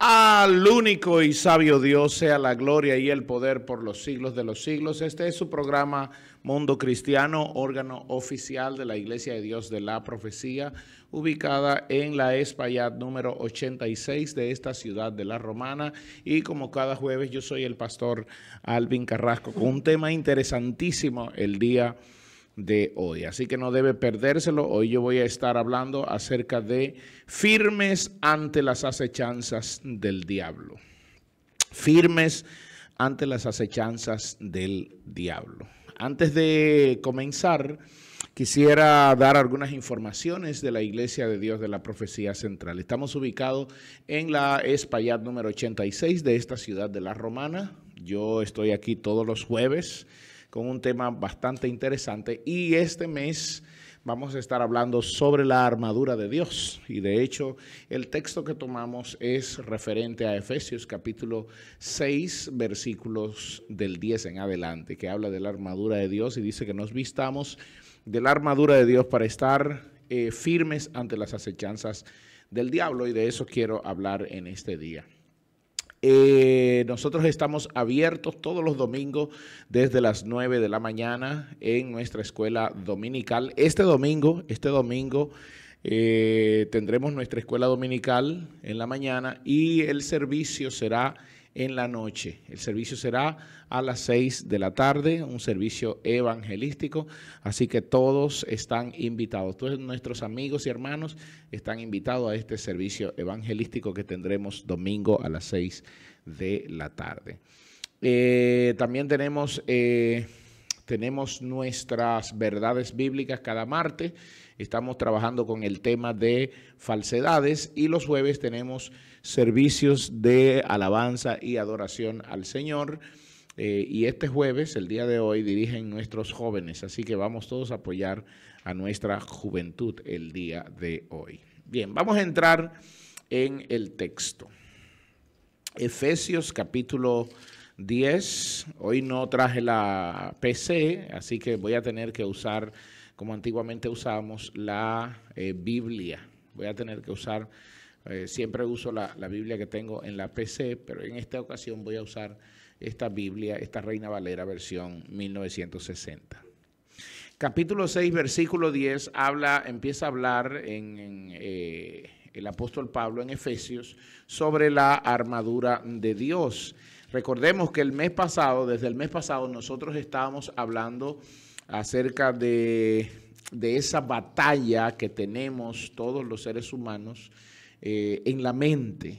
Al único y sabio Dios sea la gloria y el poder por los siglos de los siglos. Este es su programa Mundo Cristiano, órgano oficial de la Iglesia de Dios de la Profecía, ubicada en la Espaillat número 86 de esta ciudad de La Romana. Y como cada jueves, yo soy el pastor Alvin Carrasco con un tema interesantísimo el día de hoy, así que no debe perdérselo. Hoy yo voy a estar hablando acerca de firmes ante las acechanzas del diablo. Firmes ante las acechanzas del diablo. Antes de comenzar, quisiera dar algunas informaciones de la Iglesia de Dios de la Profecía Central. Estamos ubicados en la Espaillat número 86 de esta ciudad de La Romana. Yo estoy aquí todos los jueves con un tema bastante interesante, y este mes vamos a estar hablando sobre la armadura de Dios, y de hecho el texto que tomamos es referente a Efesios capítulo 6 versículos del 10 en adelante, que habla de la armadura de Dios y dice que nos vistamos de la armadura de Dios para estar firmes ante las acechanzas del diablo, y de eso quiero hablar en este día. Nosotros estamos abiertos todos los domingos desde las 9 de la mañana en nuestra escuela dominical. Este domingo tendremos nuestra escuela dominical en la mañana y el servicio será en la noche. El servicio será a las 6 de la tarde, un servicio evangelístico, así que todos están invitados. Todos nuestros amigos y hermanos están invitados a este servicio evangelístico que tendremos domingo a las 6 de la tarde. También tenemos nuestras verdades bíblicas cada martes. Estamos trabajando con el tema de falsedades, y los jueves tenemos servicios de alabanza y adoración al Señor. Y este jueves, el día de hoy, dirigen nuestros jóvenes, así que vamos todos a apoyar a nuestra juventud el día de hoy. Bien, vamos a entrar en el texto. Efesios capítulo 10. Hoy no traje la PC, así que voy a tener que usar, como antiguamente usábamos, la Biblia. Voy a tener que usar, siempre uso la Biblia que tengo en la PC, pero en esta ocasión voy a usar esta Biblia, esta Reina Valera versión 1960. Capítulo 6, versículo 10, empieza a hablar el apóstol Pablo en Efesios sobre la armadura de Dios. Recordemos que desde el mes pasado, nosotros estábamos hablando acerca de esa batalla que tenemos todos los seres humanos en la mente,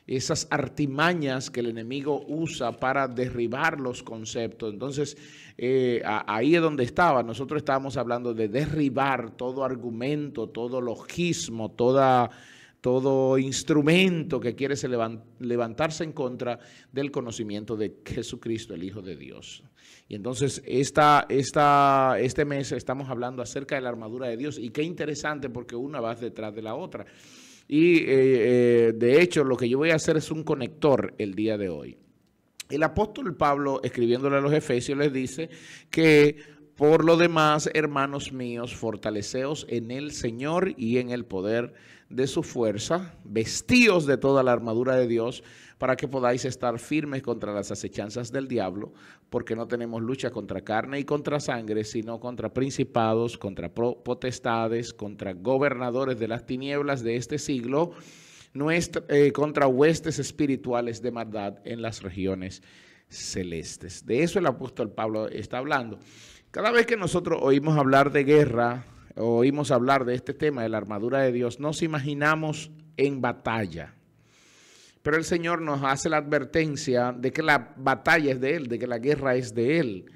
esas artimañas que el enemigo usa para derribar los conceptos. Entonces, ahí es donde nosotros estábamos hablando de derribar todo argumento, todo logismo, todo instrumento que quiere levantarse en contra del conocimiento de Jesucristo, el Hijo de Dios. Y entonces este mes estamos hablando acerca de la armadura de Dios, y qué interesante porque una va detrás de la otra. Y de hecho lo que yo voy a hacer es un conector el día de hoy. El apóstol Pablo, escribiéndole a los Efesios, les dice que por lo demás, hermanos míos, fortaleceos en el Señor y en el poder de su fuerza, vestíos de toda la armadura de Dios, para que podáis estar firmes contra las acechanzas del diablo, porque no tenemos lucha contra carne y contra sangre, sino contra principados, contra potestades, contra gobernadores de las tinieblas de este siglo, contra huestes espirituales de maldad en las regiones celestes. De eso el apóstol Pablo está hablando. Cada vez que nosotros oímos hablar de guerra, oímos hablar de este tema de la armadura de Dios, nos imaginamos en batalla. Pero el Señor nos hace la advertencia de que la batalla es de Él, de que la guerra es de Él.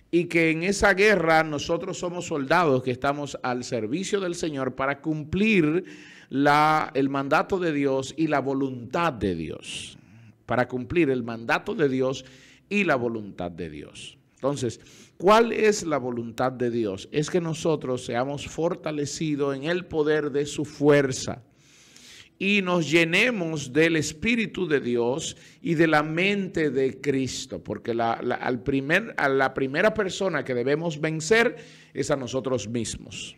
Y que en esa guerra nosotros somos soldados que estamos al servicio del Señor para cumplir el mandato de Dios y la voluntad de Dios. Para cumplir el mandato de Dios y la voluntad de Dios. Entonces, ¿cuál es la voluntad de Dios? Es que nosotros seamos fortalecidos en el poder de su fuerza y nos llenemos del Espíritu de Dios y de la mente de Cristo, porque a la primera persona que debemos vencer es a nosotros mismos.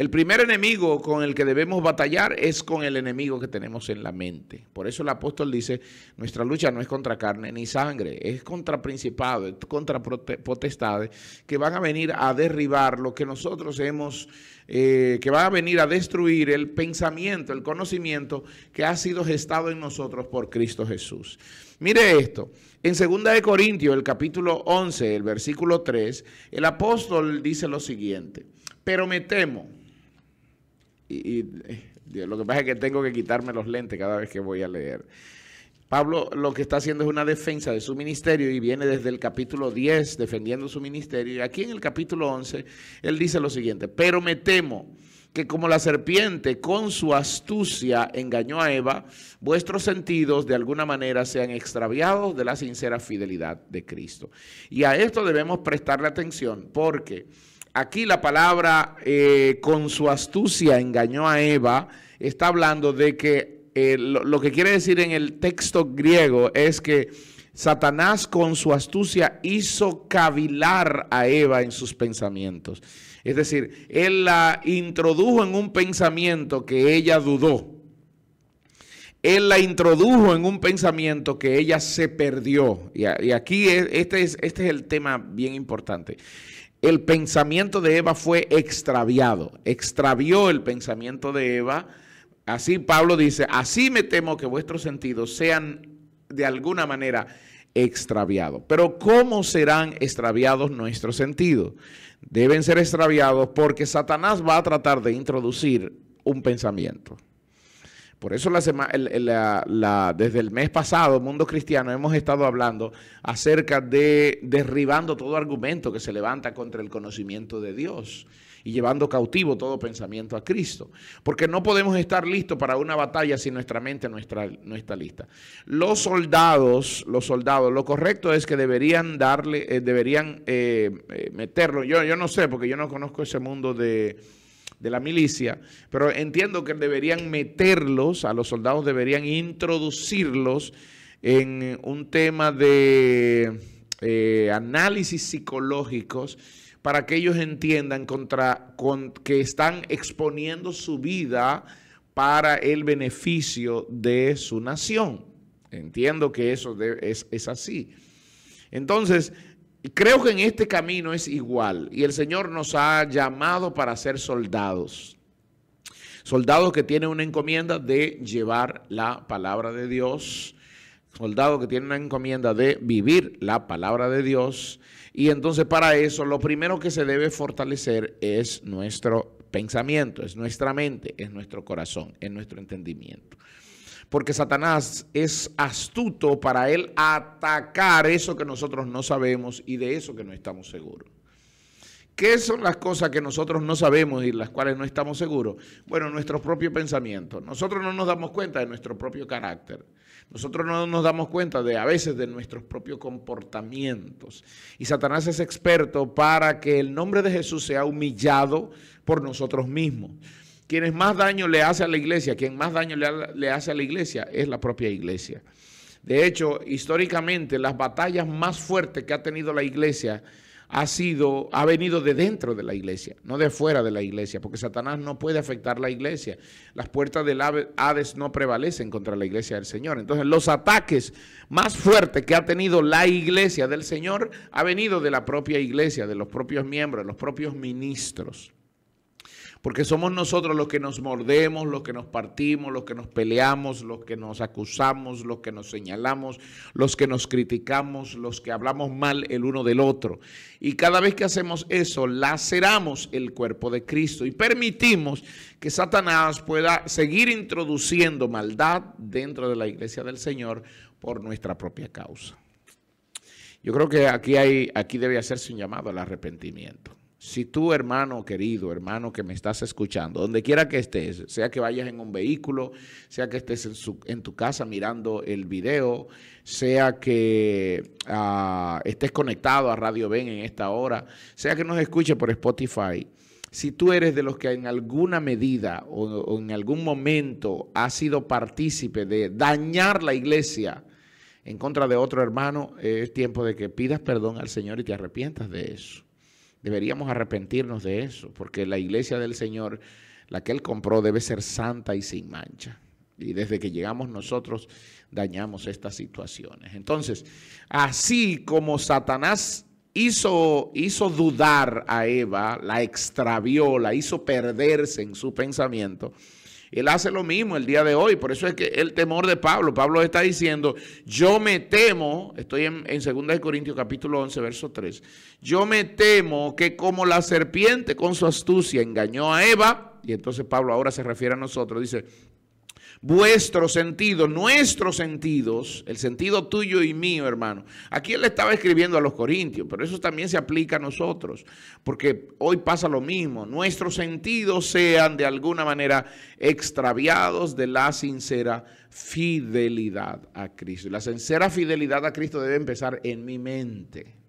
El primer enemigo con el que debemos batallar es con el enemigo que tenemos en la mente. Por eso el apóstol dice, nuestra lucha no es contra carne ni sangre, es contra principados, es contra potestades que van a venir a derribar lo que nosotros hemos, que van a venir a destruir el pensamiento, el conocimiento que ha sido gestado en nosotros por Cristo Jesús. Mire esto, en 2 de Corintios, el capítulo 11, el versículo 3, el apóstol dice lo siguiente, pero me temo, y lo que pasa es que tengo que quitarme los lentes cada vez que voy a leer. Pablo lo que está haciendo es una defensa de su ministerio y viene desde el capítulo 10 defendiendo su ministerio. Y aquí en el capítulo 11, él dice lo siguiente, pero me temo que como la serpiente con su astucia engañó a Eva, vuestros sentidos de alguna manera sean extraviados de la sincera fidelidad de Cristo. Y a esto debemos prestarle atención porque aquí la palabra con su astucia engañó a Eva está hablando de que lo que quiere decir en el texto griego es que Satanás con su astucia hizo cavilar a Eva en sus pensamientos. Es decir, él la introdujo en un pensamiento que ella dudó. Él la introdujo en un pensamiento que ella se perdió. Y aquí este es el tema bien importante. El pensamiento de Eva fue extraviado. Extravió el pensamiento de Eva. Así Pablo dice, así me temo que vuestros sentidos sean de alguna manera extraviados. Pero ¿cómo serán extraviados nuestros sentidos? Deben ser extraviados porque Satanás va a tratar de introducir un pensamiento. Por eso desde el mes pasado, Mundo Cristiano, hemos estado hablando acerca de derribando todo argumento que se levanta contra el conocimiento de Dios y llevando cautivo todo pensamiento a Cristo. Porque no podemos estar listos para una batalla si nuestra mente no está lista. Los soldados, lo correcto es que deberían meterlo. Yo no sé, porque yo no conozco ese mundo de la milicia, pero entiendo que deberían meterlos, a los soldados deberían introducirlos en un tema de análisis psicológicos para que ellos entiendan que están exponiendo su vida para el beneficio de su nación. Entiendo que eso es así. Entonces, creo que en este camino es igual y el Señor nos ha llamado para ser soldados. Soldados que tienen una encomienda de llevar la palabra de Dios. Soldados que tienen una encomienda de vivir la palabra de Dios. Y entonces para eso lo primero que se debe fortalecer es nuestro pensamiento, es nuestra mente, es nuestro corazón, es nuestro entendimiento. Porque Satanás es astuto para él atacar eso que nosotros no sabemos y de eso que no estamos seguros. ¿Qué son las cosas que nosotros no sabemos y las cuales no estamos seguros? Bueno, nuestros propios pensamientos. Nosotros no nos damos cuenta de nuestro propio carácter. Nosotros no nos damos cuenta a veces de nuestros propios comportamientos. Y Satanás es experto para que el nombre de Jesús sea humillado por nosotros mismos. Quien más daño le hace a la iglesia, quien más daño le hace a la iglesia es la propia iglesia. De hecho, históricamente, las batallas más fuertes que ha tenido la iglesia ha venido de dentro de la iglesia, no de fuera de la iglesia, porque Satanás no puede afectar la iglesia. Las puertas del Hades no prevalecen contra la iglesia del Señor. Entonces, los ataques más fuertes que ha tenido la iglesia del Señor ha venido de la propia iglesia, de los propios miembros, de los propios ministros. Porque somos nosotros los que nos mordemos, los que nos partimos, los que nos peleamos, los que nos acusamos, los que nos señalamos, los que nos criticamos, los que hablamos mal el uno del otro. Y cada vez que hacemos eso, laceramos el cuerpo de Cristo y permitimos que Satanás pueda seguir introduciendo maldad dentro de la iglesia del Señor por nuestra propia causa. Yo creo que aquí debe hacerse un llamado al arrepentimiento. Si tú, hermano querido, hermano que me estás escuchando, donde quiera que estés, sea que vayas en un vehículo, sea que estés en tu casa mirando el video, sea que estés conectado a Radio Ben en esta hora, sea que nos escuche por Spotify, si tú eres de los que en alguna medida o en algún momento has sido partícipe de dañar la iglesia en contra de otro hermano, es tiempo de que pidas perdón al Señor y te arrepientas de eso. Deberíamos arrepentirnos de eso, porque la iglesia del Señor, la que Él compró, debe ser santa y sin mancha. Y desde que llegamos nosotros dañamos estas situaciones. Entonces, así como Satanás hizo dudar a Eva, la extravió, la hizo perderse en su pensamiento, Él hace lo mismo el día de hoy. Por eso es que el temor de Pablo. Pablo está diciendo, yo me temo, estoy en 2 Corintios capítulo 11, verso 3. Yo me temo que como la serpiente con su astucia engañó a Eva, y entonces Pablo ahora se refiere a nosotros, dice, vuestros sentidos, nuestros sentidos, el sentido tuyo y mío, hermano. Aquí él le estaba escribiendo a los corintios, pero eso también se aplica a nosotros, porque hoy pasa lo mismo. Nuestros sentidos sean de alguna manera extraviados de la sincera fidelidad a Cristo. Y la sincera fidelidad a Cristo debe empezar en mi mente.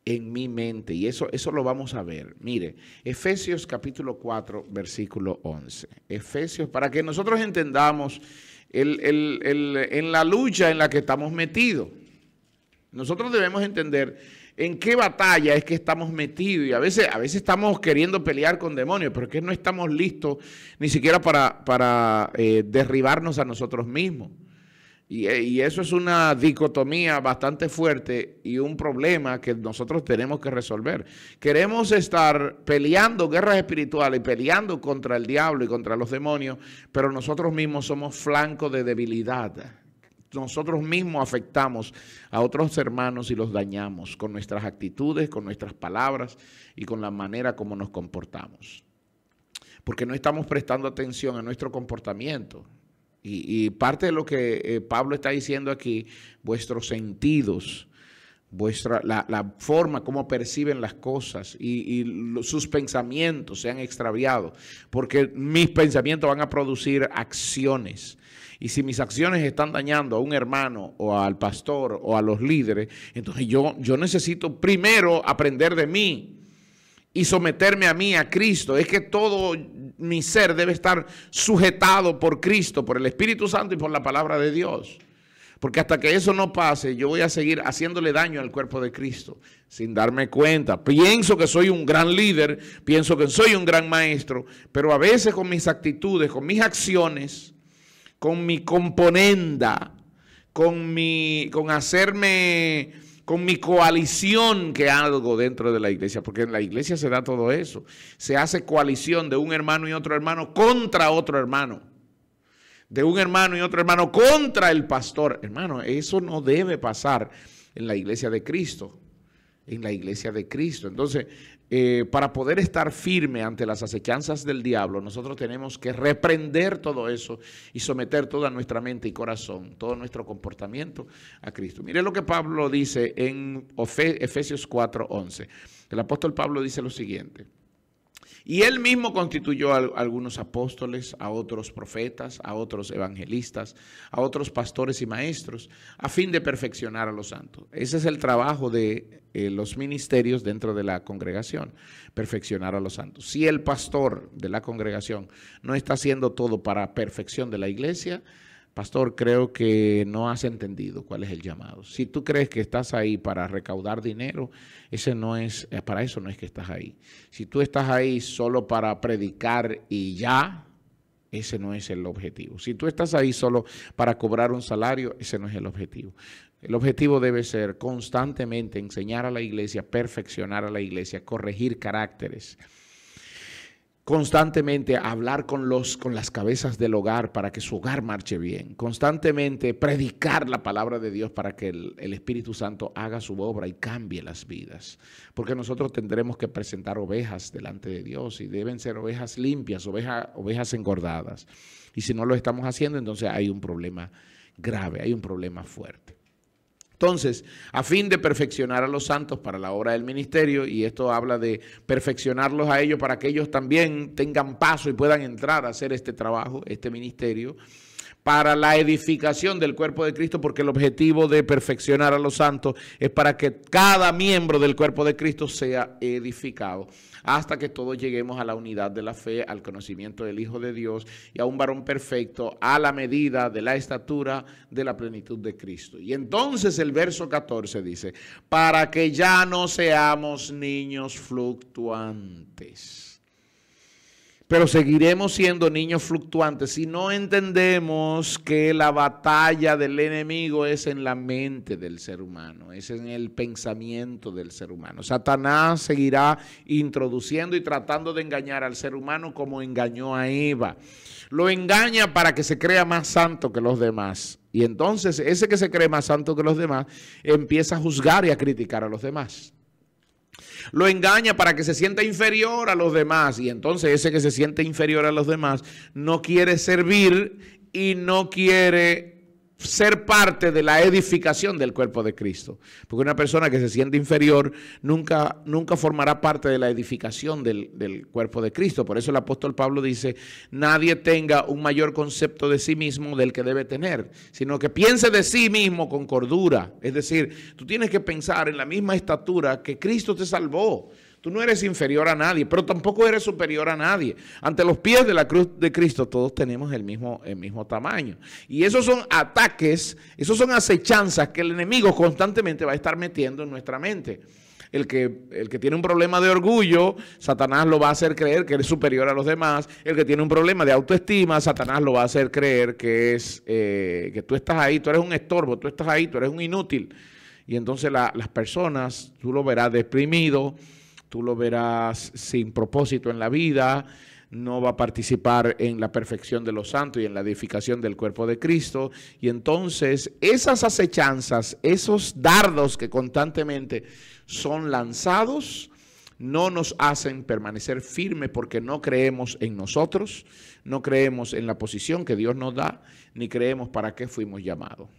En mi mente, y eso lo vamos a ver. Mire, Efesios capítulo 4, versículo 11. Efesios, para que nosotros entendamos en la lucha en la que estamos metidos. Nosotros debemos entender en qué batalla es que estamos metidos, y a veces estamos queriendo pelear con demonios, pero es que no estamos listos ni siquiera para derribarnos a nosotros mismos. Y eso es una dicotomía bastante fuerte y un problema que nosotros tenemos que resolver. Queremos estar peleando guerras espirituales y peleando contra el diablo y contra los demonios, pero nosotros mismos somos flanco de debilidad. Nosotros mismos afectamos a otros hermanos y los dañamos con nuestras actitudes, con nuestras palabras y con la manera como nos comportamos. Porque no estamos prestando atención a nuestro comportamiento. Y parte de lo que Pablo está diciendo aquí, vuestros sentidos, la forma como perciben las cosas y sus pensamientos se han extraviado, porque mis pensamientos van a producir acciones. Y si mis acciones están dañando a un hermano o al pastor o a los líderes, entonces yo necesito primero aprender de mí y someterme a mí, a Cristo. Es que todo mi ser debe estar sujetado por Cristo, por el Espíritu Santo y por la palabra de Dios. Porque hasta que eso no pase, yo voy a seguir haciéndole daño al cuerpo de Cristo, sin darme cuenta. Pienso que soy un gran líder, pienso que soy un gran maestro, pero a veces con mis actitudes, con mis acciones, con mi componenda, con mi coalición que hago dentro de la iglesia, porque en la iglesia se da todo eso. Se hace coalición de un hermano y otro hermano contra otro hermano. De un hermano y otro hermano contra el pastor. Hermano, eso no debe pasar en la iglesia de Cristo. En la iglesia de Cristo. Entonces, para poder estar firme ante las acechanzas del diablo, nosotros tenemos que reprender todo eso y someter toda nuestra mente y corazón, todo nuestro comportamiento a Cristo. Mire lo que Pablo dice en Efesios 4:11. El apóstol Pablo dice lo siguiente. Y él mismo constituyó a algunos apóstoles, a otros profetas, a otros evangelistas, a otros pastores y maestros, a fin de perfeccionar a los santos. Ese es el trabajo de los ministerios dentro de la congregación, perfeccionar a los santos. Si el pastor de la congregación no está haciendo todo para perfección de la iglesia, pastor, creo que no has entendido cuál es el llamado. Si tú crees que estás ahí para recaudar dinero, para eso no es que estás ahí. Si tú estás ahí solo para predicar y ya, ese no es el objetivo. Si tú estás ahí solo para cobrar un salario, ese no es el objetivo. El objetivo debe ser constantemente enseñar a la iglesia, perfeccionar a la iglesia, corregir caracteres. Constantemente hablar con las cabezas del hogar para que su hogar marche bien. Constantemente predicar la palabra de Dios para que el Espíritu Santo haga su obra y cambie las vidas. Porque nosotros tendremos que presentar ovejas delante de Dios y deben ser ovejas limpias, ovejas engordadas. Y si no lo estamos haciendo, entonces hay un problema grave, hay un problema fuerte. Entonces, a fin de perfeccionar a los santos para la obra del ministerio, y esto habla de perfeccionarlos a ellos para que ellos también tengan paso y puedan entrar a hacer este trabajo, este ministerio, para la edificación del cuerpo de Cristo, porque el objetivo de perfeccionar a los santos es para que cada miembro del cuerpo de Cristo sea edificado, hasta que todos lleguemos a la unidad de la fe, al conocimiento del Hijo de Dios y a un varón perfecto, a la medida de la estatura de la plenitud de Cristo. Y entonces el verso 14 dice, para que ya no seamos niños fluctuantes. Pero seguiremos siendo niños fluctuantes si no entendemos que la batalla del enemigo es en la mente del ser humano, es en el pensamiento del ser humano. Satanás seguirá introduciendo y tratando de engañar al ser humano como engañó a Eva. Lo engaña para que se crea más santo que los demás. Y entonces ese que se cree más santo que los demás empieza a juzgar y a criticar a los demás. Lo engaña para que se sienta inferior a los demás, y entonces ese que se siente inferior a los demás no quiere servir y no quiere ser parte de la edificación del cuerpo de Cristo. Porque una persona que se siente inferior nunca formará parte de la edificación del cuerpo de Cristo. Por eso el apóstol Pablo dice, nadie tenga un mayor concepto de sí mismo del que debe tener, sino que piense de sí mismo con cordura. Es decir, tú tienes que pensar en la misma estatura que Cristo te salvó. Tú no eres inferior a nadie, pero tampoco eres superior a nadie. Ante los pies de la cruz de Cristo todos tenemos el mismo tamaño. Y esos son ataques, esos son acechanzas que el enemigo constantemente va a estar metiendo en nuestra mente. El que tiene un problema de orgullo, Satanás lo va a hacer creer que eres superior a los demás. El que tiene un problema de autoestima, Satanás lo va a hacer creer que tú estás ahí, tú eres un estorbo, tú estás ahí, tú eres un inútil. Y entonces las personas, tú lo verás deprimido, tú lo verás sin propósito en la vida, no va a participar en la perfección de los santos y en la edificación del cuerpo de Cristo. Y entonces esas acechanzas, esos dardos que constantemente son lanzados, no nos hacen permanecer firmes porque no creemos en nosotros, no creemos en la posición que Dios nos da, ni creemos para qué fuimos llamados.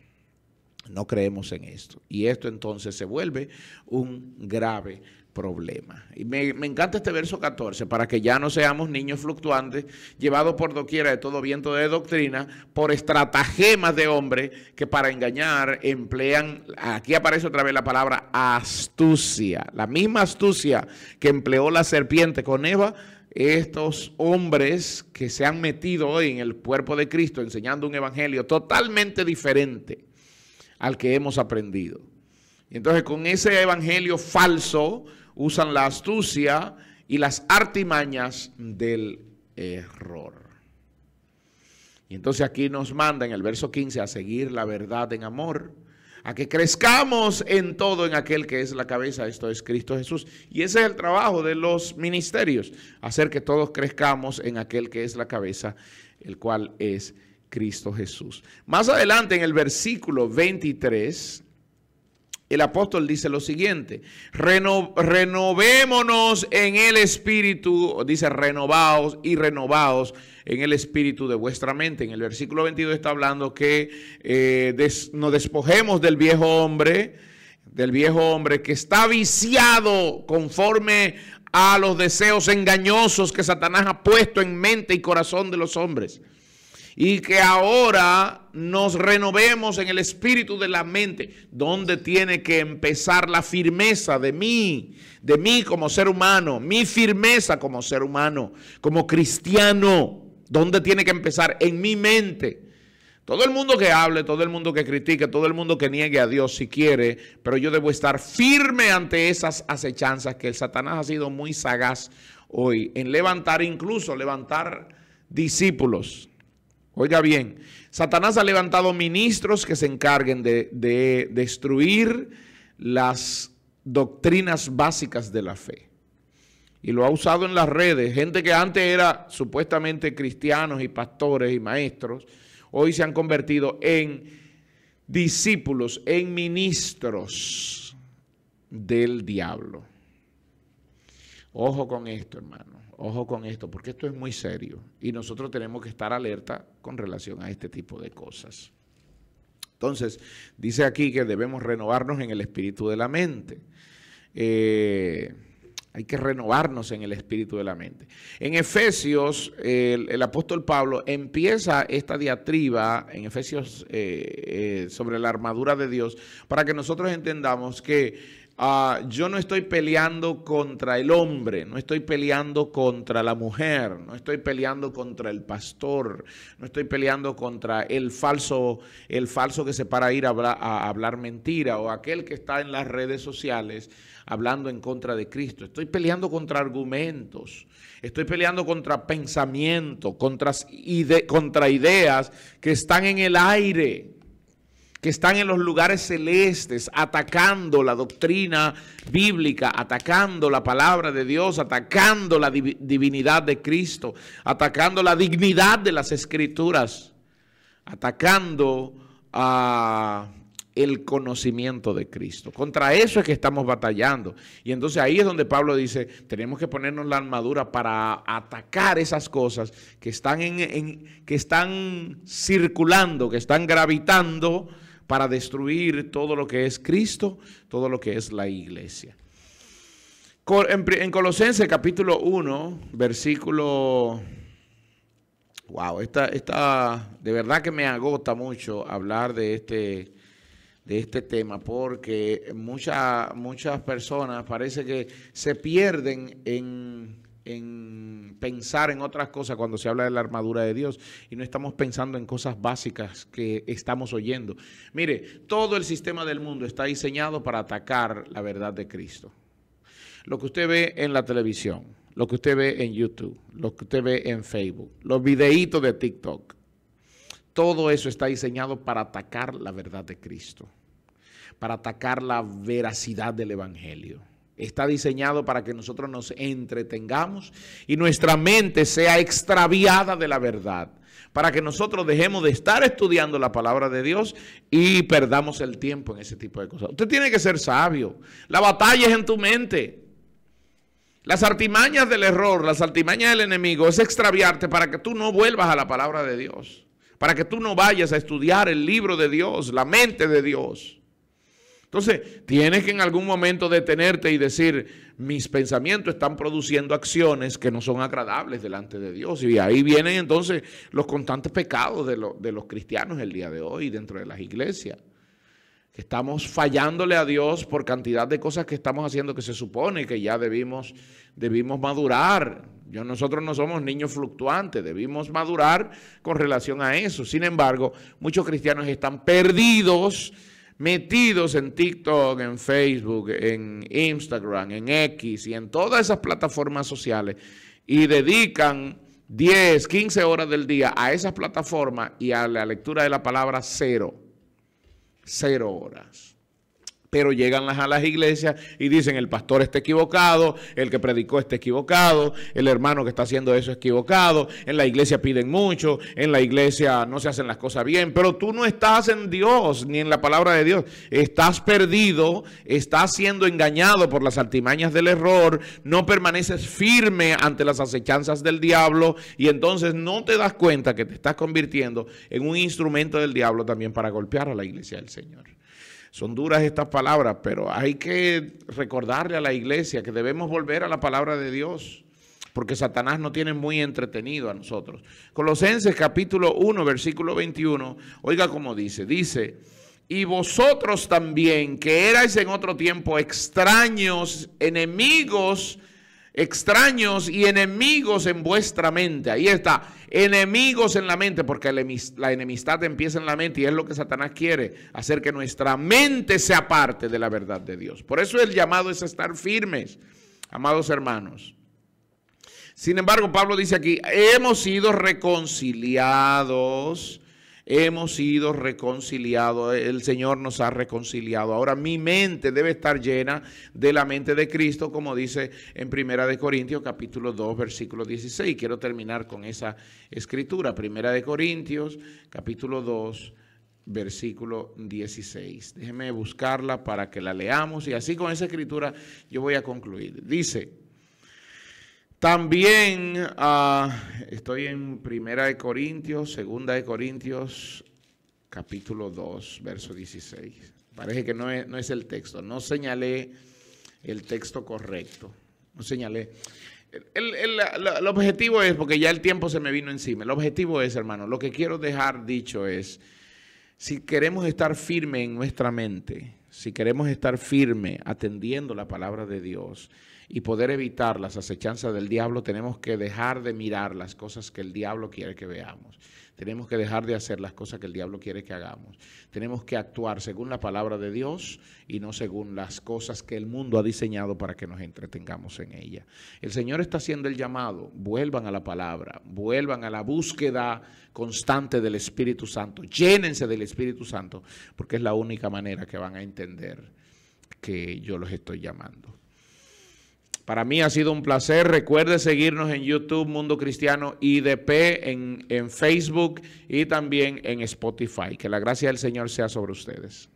No creemos en esto. Y esto entonces se vuelve un grave problema. Y me encanta este verso 14, para que ya no seamos niños fluctuantes, llevados por doquiera de todo viento de doctrina, por estratagemas de hombre que para engañar emplean, aquí aparece otra vez la palabra astucia, la misma astucia que empleó la serpiente con Eva. Estos hombres que se han metido hoy en el cuerpo de Cristo enseñando un evangelio totalmente diferente al que hemos aprendido. Y entonces con ese evangelio falso usan la astucia y las artimañas del error. Y entonces aquí nos manda en el verso 15 a seguir la verdad en amor, a que crezcamos en todo en aquel que es la cabeza, esto es Cristo Jesús. Y ese es el trabajo de los ministerios, hacer que todos crezcamos en aquel que es la cabeza, el cual es Cristo Jesús. Más adelante en el versículo 23, el apóstol dice lo siguiente, renovémonos en el espíritu, dice renovaos y renovaos en el espíritu de vuestra mente. En el versículo 22 está hablando que nos despojemos del viejo hombre que está viciado conforme a los deseos engañosos que Satanás ha puesto en mente y corazón de los hombres. Y que ahora nos renovemos en el espíritu de la mente, donde tiene que empezar la firmeza de mí como ser humano, mi firmeza como ser humano, como cristiano, donde tiene que empezar en mi mente. Todo el mundo que hable, todo el mundo que critique, todo el mundo que niegue a Dios si quiere, pero yo debo estar firme ante esas acechanzas que el Satanás ha sido muy sagaz hoy, en levantar discípulos. Oiga bien, Satanás ha levantado ministros que se encarguen de destruir las doctrinas básicas de la fe. Y lo ha usado en las redes. Gente que antes era supuestamente cristianos y pastores y maestros, hoy se han convertido en discípulos, en ministros del diablo. Ojo con esto, hermano. Ojo con esto, porque esto es muy serio y nosotros tenemos que estar alerta con relación a este tipo de cosas. Entonces, dice aquí que debemos renovarnos en el espíritu de la mente. Hay que renovarnos en el espíritu de la mente. En Efesios, el apóstol Pablo empieza esta diatriba en Efesios sobre la armadura de Dios para que nosotros entendamos que yo no estoy peleando contra el hombre, no estoy peleando contra la mujer, no estoy peleando contra el pastor, no estoy peleando contra el falso que se para a ir a hablar mentira o aquel que está en las redes sociales hablando en contra de Cristo. Estoy peleando contra argumentos, estoy peleando contra pensamientos, contra ideas que están en el aire, que están en los lugares celestes, atacando la doctrina bíblica, atacando la palabra de Dios, atacando la divinidad de Cristo, atacando la dignidad de las Escrituras, atacando el conocimiento de Cristo. Contra eso es que estamos batallando. Y entonces ahí es donde Pablo dice, tenemos que ponernos la armadura para atacar esas cosas que están, que están circulando, que están gravitando para destruir todo lo que es Cristo, todo lo que es la iglesia. En Colosenses capítulo 1, versículo... Wow, de verdad que me agota mucho hablar de este tema, porque muchas personas parece que se pierden en pensar en otras cosas cuando se habla de la armadura de Dios y no estamos pensando en cosas básicas que estamos oyendo. Mire, todo el sistema del mundo está diseñado para atacar la verdad de Cristo. Lo que usted ve en la televisión, lo que usted ve en YouTube, lo que usted ve en Facebook, los videitos de TikTok, todo eso está diseñado para atacar la verdad de Cristo, para atacar la veracidad del Evangelio. Está diseñado para que nosotros nos entretengamos y nuestra mente sea extraviada de la verdad, para que nosotros dejemos de estar estudiando la palabra de Dios y perdamos el tiempo en ese tipo de cosas. Usted tiene que ser sabio. La batalla es en tu mente. Las artimañas del error, las artimañas del enemigo es extraviarte para que tú no vuelvas a la palabra de Dios, para que tú no vayas a estudiar el libro de Dios, la mente de Dios. Entonces, tienes que en algún momento detenerte y decir, mis pensamientos están produciendo acciones que no son agradables delante de Dios. Y ahí vienen entonces los constantes pecados de los cristianos el día de hoy dentro de las iglesias. Que estamos fallándole a Dios por cantidad de cosas que estamos haciendo que se supone que ya debimos madurar. Nosotros no somos niños fluctuantes, debimos madurar con relación a eso. Sin embargo, muchos cristianos están perdidos, metidos en TikTok, en Facebook, en Instagram, en X y en todas esas plataformas sociales y dedican 10, 15 horas del día a esas plataformas y a la lectura de la palabra 0 horas. Pero llegan a las iglesias y dicen el pastor está equivocado, el que predicó está equivocado, el hermano que está haciendo eso es equivocado, en la iglesia piden mucho, en la iglesia no se hacen las cosas bien, pero tú no estás en Dios ni en la palabra de Dios, estás perdido, estás siendo engañado por las artimañas del error, no permaneces firme ante las acechanzas del diablo y entonces no te das cuenta que te estás convirtiendo en un instrumento del diablo también para golpear a la iglesia del Señor. Son duras estas palabras, pero hay que recordarle a la iglesia que debemos volver a la palabra de Dios, porque Satanás nos tiene muy entretenido a nosotros. Colosenses capítulo 1, versículo 21, oiga cómo dice, y vosotros también, que erais en otro tiempo extraños y enemigos en vuestra mente. Ahí está, enemigos en la mente, porque la enemistad empieza en la mente y es lo que Satanás quiere, hacer que nuestra mente sea parte de la verdad de Dios. Por eso el llamado es estar firmes, amados hermanos. Sin embargo, Pablo dice aquí, hemos sido reconciliados. El Señor nos ha reconciliado. Ahora mi mente debe estar llena de la mente de Cristo, como dice en 1 Corintios capítulo 2, versículo 16. Quiero terminar con esa escritura. 1 Corintios capítulo 2, versículo 16. Déjeme buscarla para que la leamos y así con esa escritura yo voy a concluir. Dice... También estoy en 1 Corintios, 2 Corintios, capítulo 2, verso 16. Parece que no es el texto, no señalé el texto correcto. no señalé. El objetivo es, porque ya el tiempo se me vino encima, el objetivo es, hermano, lo que quiero dejar dicho es, si queremos estar firme en nuestra mente, si queremos estar firme atendiendo la palabra de Dios y poder evitar las acechanzas del diablo, tenemos que dejar de mirar las cosas que el diablo quiere que veamos. Tenemos que dejar de hacer las cosas que el diablo quiere que hagamos. Tenemos que actuar según la palabra de Dios y no según las cosas que el mundo ha diseñado para que nos entretengamos en ella. El Señor está haciendo el llamado. Vuelvan a la palabra, vuelvan a la búsqueda constante del Espíritu Santo. Llénense del Espíritu Santo, porque es la única manera que van a entender que yo los estoy llamando. Para mí ha sido un placer. Recuerde seguirnos en YouTube, Mundo Cristiano IDP, en Facebook y también en Spotify. Que la gracia del Señor sea sobre ustedes.